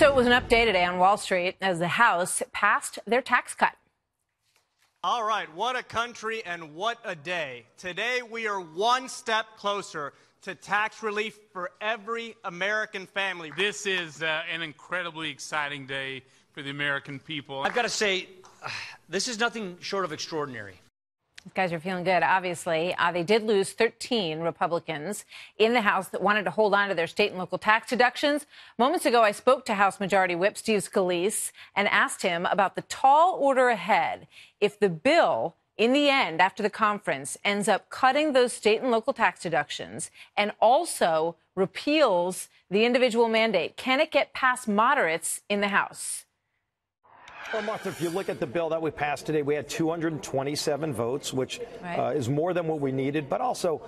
So it was an update today on Wall Street as the House passed their tax cut. All right, what a country and what a day. Today we are one step closer to tax relief for every American family. This is an incredibly exciting day for the American people. I've got to say, this is nothing short of extraordinary. These guys are feeling good, obviously. They did lose 13 Republicans in the House that wanted to hold on to their state and local tax deductions. Moments ago, I spoke to House Majority Whip Steve Scalise and asked him about the tall order ahead if the bill, in the end, after the conference, ends up cutting those state and local tax deductions and also repeals the individual mandate. Can it get past moderates in the House? Well, Martha, if you look at the bill that we passed today, we had 227 votes, which is more than what we needed. But also,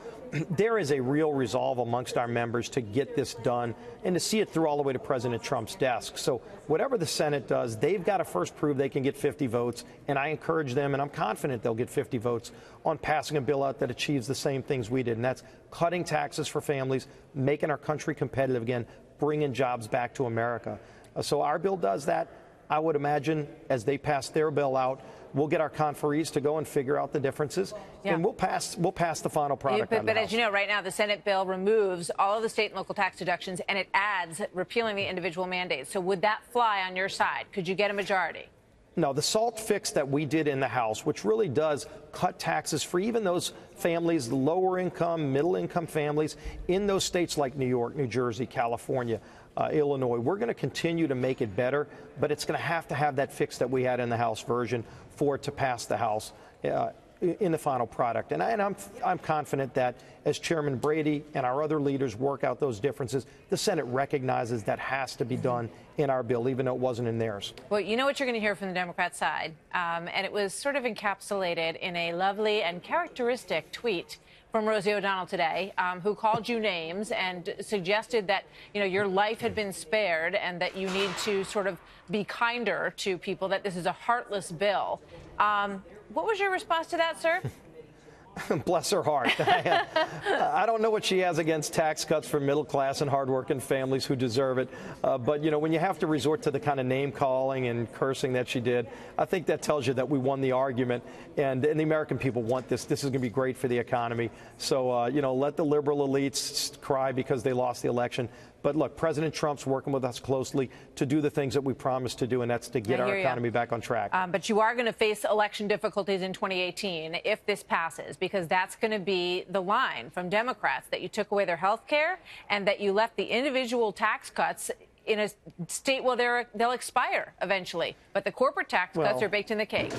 there is a real resolve amongst our members to get this done and to see it through all the way to President Trump's desk. So whatever the Senate does, they've got to first prove they can get 50 votes. And I encourage them, and I'm confident they'll get 50 votes on passing a bill out that achieves the same things we did. And that's cutting taxes for families, making our country competitive again, bringing jobs back to America. So our bill does that. I would imagine as they pass their bill out, we'll get our conferees to go and figure out the differences, and we'll pass the final product. But as you know, right now, the Senate bill removes all of the state and local tax deductions, and it adds repealing the individual mandates. So would that fly on your side? Could you get a majority? No, the SALT fix that we did in the House, which really does cut taxes for even those families, lower income, middle income families in those states like New York, New Jersey, California, Illinois. We're going to continue to make it better, but it's going to have that fix that we had in the House version for it to pass the House in the final product. And I'm confident that as Chairman Brady and our other leaders work out those differences, the Senate recognizes that has to be done in our bill, even though it wasn't in theirs. Well, you know what you're going to hear from the Democrat side, and it was sort of encapsulated in a lovely and characteristic tweet from Rosie O'Donnell today, who called you names and suggested that, your life had been spared and that you need to sort of be kinder to people, that this is a heartless bill. What was your response to that, sir? Bless her heart. I don't know what she has against tax cuts for middle class and hardworking families who deserve it. But, when you have to resort to the kind of name calling and cursing that she did, I think that tells you that we won the argument. And the American people want this. This is going to be great for the economy. So, let the liberal elites cry because they lost the election. But look, President Trump's working with us closely to do the things that we promised to do, and that's to get our economy back on track. But you are going to face election difficulties in 2018 if this passes, because that's going to be the line from Democrats, that you took away their health care and that you left the individual tax cuts in a state where they'll expire eventually. But the corporate tax cuts are baked in the cake.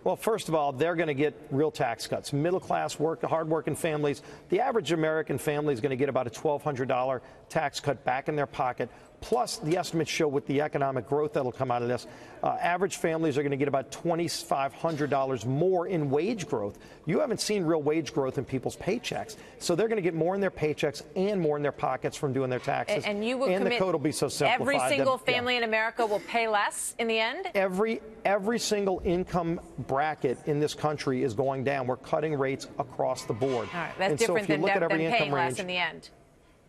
Well, first of all, they're going to get real tax cuts. Middle-class, hard-working families, the average American family is going to get about a $1,200 tax cut back in their pocket. Plus, the estimates show with the economic growth that'll come out of this, average families are going to get about $2,500 more in wage growth. You haven't seen real wage growth in people's paychecks. So they're going to get more in their paychecks and more in their pockets from doing their taxes. And the code will be so simplified. Every single family in America will pay less in the end? Every single income bracket in this country is going down. We're cutting rates across the board. All right, that's different than paying less in the end.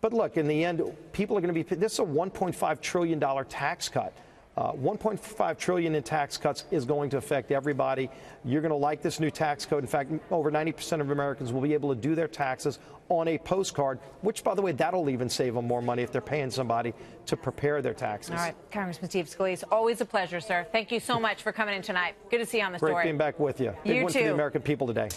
But look, in the end, people are going to be, this is a $1.5 trillion tax cut. $1.5 trillion in tax cuts is going to affect everybody. You're going to like this new tax code. In fact, over 90% of Americans will be able to do their taxes on a postcard, which, by the way, that'll even save them more money if they're paying somebody to prepare their taxes. All right, Congressman Steve Scalise, always a pleasure, sir. Thank you so much for coming in tonight. Good to see you on the story. Great being back with you. Big win for the American people today.